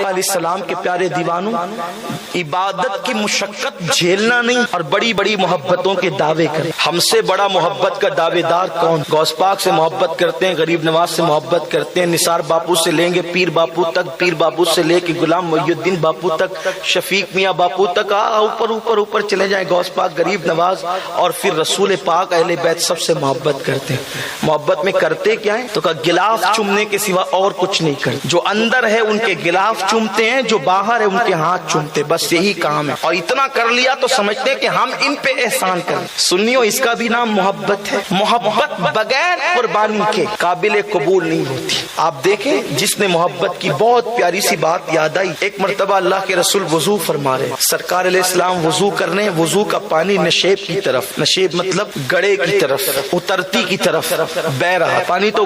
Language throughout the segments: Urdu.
آقا علیہ السلام کے پیارے دیوانوں، عبادت کی مشقت جھیلنا نہیں اور بڑی بڑی محبتوں کے دعوے کریں۔ ہم سے بڑا محبت کا دعوے دار کون؟ غوث پاک سے محبت کرتے ہیں، غریب نواز سے محبت کرتے ہیں، نثار باپو سے لیں گے پیر باپو تک، پیر باپو سے لے کے غلام محی الدین باپو تک، شفیق میاں باپو تک، اوپر اوپر اوپر چلے جائیں، غوث پاک، غریب نواز، اور پھر رسول پاک، اہل بیت سب سے محبت کرتے ہیں۔ محبت میں کرتے کیا ہے؟ تو کہا غلاف چومنے کے سوا اور کچھ نہیں کرتے۔ جو اندر ہے ان کے غلاف چومتے ہیں، جو باہر ہے ان کے ہاتھ چومتے، بس یہی کام ہے۔ اور اتنا کر لیا تو سمجھتے ہیں کہ ہم ان پہ احسان کریں۔ سنیو، اس کا بھی نام محبت ہے۔ محبت بغیر قربانی کے قابل قبول نہیں ہوتی۔ آپ دیکھیں، جس نے محبت کی، بہت پیاری سی بات یاد آئی۔ ایک مرتبہ اللہ کے رسول وضو فرما رہے، سرکار علیہ السلام وضو کرنے، وضو کا پانی نشیب کی طرف، نشیب مطلب گڑے کی طرف، اترتی کی طرف بہ رہا۔ پانی تو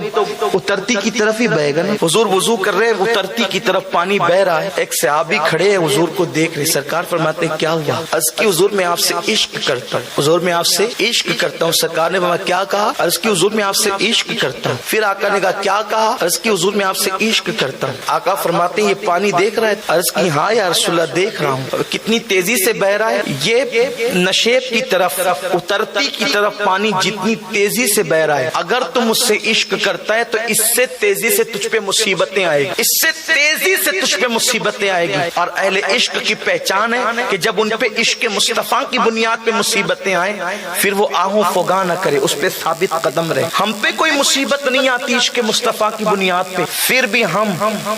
اترتی کی طرف ہی بہے گا نا۔ حضور وضو کر رہے، اترتی کی طرف پانی بہ رہا ہے۔ ایک صحابی کھڑے ہیں، حضور کو دیکھ رہے، سرکار فرماتے ہیں کیا ہوا؟ عرض کی حضور میں آپ سے عشق کرتا ہوں، حضور میں آپ سے عشق کرتا ہوں۔ سرکار نے فرمایا کیا کہا؟ عرض کی حضور میں آپ سے عشق کرتا ہوں۔ پھر آقا نے کہا کیا کہا؟ عرض کی حضور میں آپ سے عشق کرتا ہوں۔ آقا فرماتے ہیں یہ پانی دیکھ رہا ہے؟ عرض کی ہاں یا رسول اللہ دیکھ رہا ہوں۔ کتنی تیزی سے بہ رہا ہے؟ یہ نشیب کی طرف، اترتی کی طرف پانی جتنی تیزی سے بہ رہا ہے، اگر تم مجھ سے عشق کرتا ہے تو اس سے تیزی سے تجھ پہ مصیبتیں آئے گی، اس سے تیزی سے تجھ پہ مصیبتیں آئے گی۔ اور اہل عشق کی پہچان ہے کہ جب ان پہ عشق مصطفیٰ کی بنیاد پہ مصیبتیں آئیں، پھر وہ آہو فغاں نہ کرے، اس پہ ثابت قدم رہے۔ ہم پہ کوئی مصیبت نہیں آتی عشق مصطفیٰ کی بنیاد پہ، پھر بھی ہم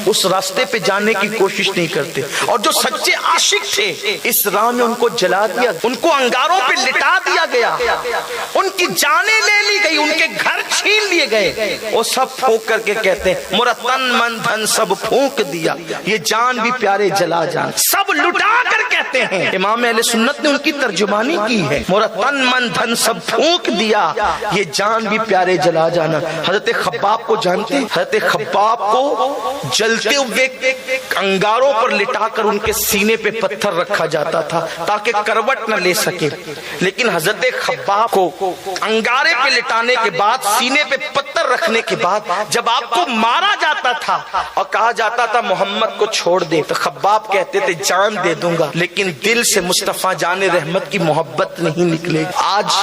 اس راستے پہ جانے کی کوشش نہیں کرتے۔ اور جو سچے عاشق تھے، اس راہ میں ان کو جلا دیا، ان کو انگاروں پہ لٹا دیا گیا، ان کی جانیں لے لی گئی، ان کے گھر چھین لیے گئے۔ وہ سب پھونک کر کے کہتے ہیں میرا تن من دھن سب پھونک دیا، یہ جان بھی پیارے جلا جان، سب لٹا کر کہتے ہیں۔ امام اہل سنت نے ان کی ترجمانی کی ہے، میرا تن من دھن سب پھونک دیا، یہ جان بھی پیارے جلا جانا۔ حضرت خباب کو جانتے ہیں؟ حضرت خباب کو جلتے ہوئے انگاروں پر لٹا کر ان کے سینے پہ پتھر رکھا جاتا تھا تاکہ کروٹ نہ لے سکے، لیکن حضرت خباب کو انگارے پہ لٹانے کے بعد، سینے پہ پتھر رکھنے کے بعد، جب آپ کو مارا جاتا تھا اور کہا جاتا تھا محمد کو چھوڑ دے، تو خباب کہتے تھے جان دے دوں گا لیکن دل سے مصطفیٰ جان رحمت کی محبت نہیں نکلے گی۔ آج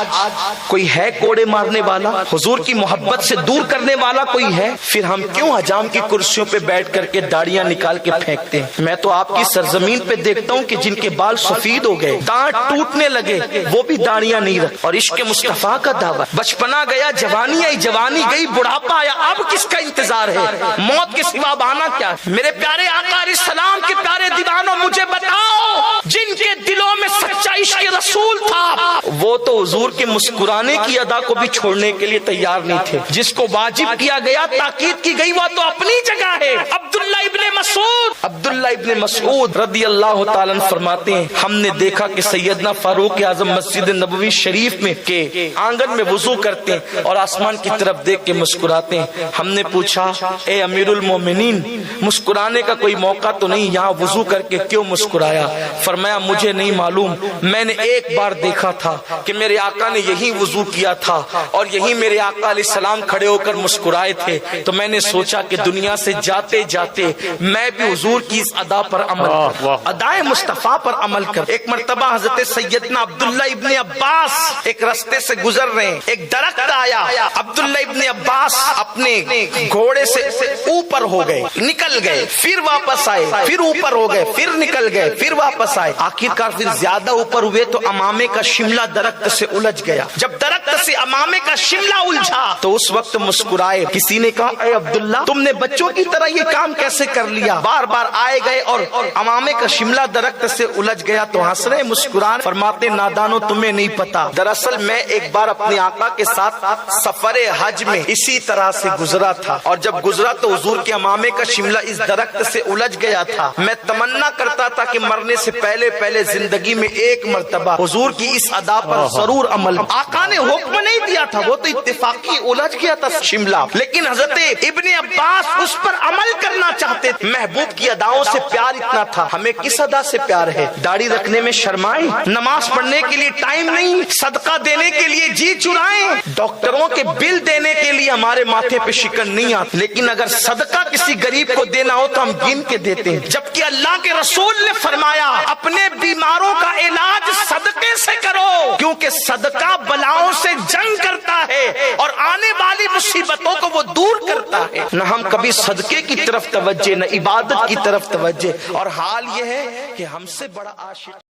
کوئی ہے کوڑے مارنے والا؟ حضور کی محبت سے دور کرنے والا کوئی ہے؟ پھر ہم کیوں حجام کی کرسیوں پہ بیٹھ کر کے داڑیاں نکال کے پھینکتے ہیں؟ میں تو آپ کی سرزمین پہ دیکھتا ہوں کہ جن کے بال سفید ہو گئے، دانت ٹوٹنے لگے، وہ بھی داڑیاں نہیں رکھ، اور عشق مصطفیٰ کا دعویٰ۔ بچپنا گیا، جوانی آئی، جوانی گئی، بڑھاپا آیا، اب کس کا انتظار ہے؟ موت کے سوا آنا کیا؟ میرے پیارے آقا علیہ السلام کے پیارے دیوانوں، مجھے بتاؤ، جن کے دلوں میں سچا عشق رسول تھا، وہ تو حضور کے مسکرانے کی ادا کو بھی چھوڑنے کے لیے تیار نہیں تھے۔ جس کو واجب کیا گیا، تاکید کی گئی، وہ تو اپنی جگہ ہے۔ عبداللہ ابن مسعود رضی اللہ تعالیٰ عنہ فرماتے ہیں ہم نے دیکھا کہ سیدنا فاروق اعظم مسجد نبوی شریف میں کے آنگن میں وضو کرتے ہیں اور آسمان کی طرف دیکھ کے مسکراتے ہیں۔ ہم نے پوچھا اے امیر المومنین، مسکرانے کا کوئی موقع تو نہیں، یہاں وضو کر کے کیوں مسکرایا؟ فرمایا مجھے نہیں معلوم، میں نے ایک بار دیکھا تھا کہ میرے آقا نے یہی وضو کیا تھا اور یہی میرے آقا علیہ السلام کھڑے ہو کر مسکرائے تھے، تو میں نے سوچا کہ دنیا سے جاتے جاتے میں بھی حضور کی اس ادا پر عمل کروں، ادائے مصطفیٰ پر عمل کروں۔ ایک مرتبہ حضرت سیدنا عبداللہ ابن عباس ایک رستے سے گزر رہے ہیں، ایک درخت آیا، عبداللہ ابن عباس اپنے گھوڑے سے اوپر ہو گئے، نکل گئے، پھر واپس آئے، پھر اوپر ہو گئے، پھر نکل گئے، پھر واپس آئے، آخرکار پھر زیادہ اوپر ہوئے تو امامے کا شملہ درخت سے الجھ گیا۔ جب درخت سے امامے کا شملہ الجھا تو اس وقت مسکرائے۔ کسی نے کہا اے عبداللہ، تم نے بچوں کی طرح یہ کام کیسے کر لیا؟ بار بار آئے گئے اور امامے کا شملہ درخت سے الجھ گیا تو ہنس رہے، مسکران۔ فرماتے نادانو، تمہیں نہیں پتا، دراصل میں ایک بار اپنے آقا کے ساتھ سفر حج میں اسی طرح سے گزرا تھا، اور جب گزرا تو حضور کے امامے کا شملہ اس درخت سے الجھ گیا تھا۔ میں تمنا کرتا تھا کہ مرنے سے پہلے پہلے زندگی میں ایک مرتبہ حضور کی اس ادا پر ضرور عمل۔ آقا نے حکم نہیں دیا تھا، وہ تو اتفاقی الجھ گیا تھا شملہ، لیکن حضرت ابن عباس اس پر عمل کرنا چاہتے تھے۔ محبوب کی کی اداؤں سے پیار اتنا تھا، ہمیں کس ادا سے پیار ہے؟ داڑھی رکھنے میں شرمائیں، نماز پڑھنے کے لیے ٹائم نہیں، صدقہ دینے کے لیے جی چرائیں، ڈاکٹروں کے بل دینے کے لیے ہمارے ماتھے پہ شکن نہیں آتی، لیکن اگر صدقہ کسی غریب کو دینا ہو تو ہم گن کے دیتے ہیں، جبکہ اللہ کے رسول نے فرمایا اپنے بیماروں کا علاج صدقے سے کرو، کیونکہ صدقہ بلاؤں سے جنگ کرتا ہے اور آنے والی مصیبتوں کو وہ دور کرتا ہے۔ نہ ہم کبھی صدقے کی طرف توجہ، نہ عبادت کی طرف توجہ، اور حال یہ ہے کہ ہم سے بڑا عاشق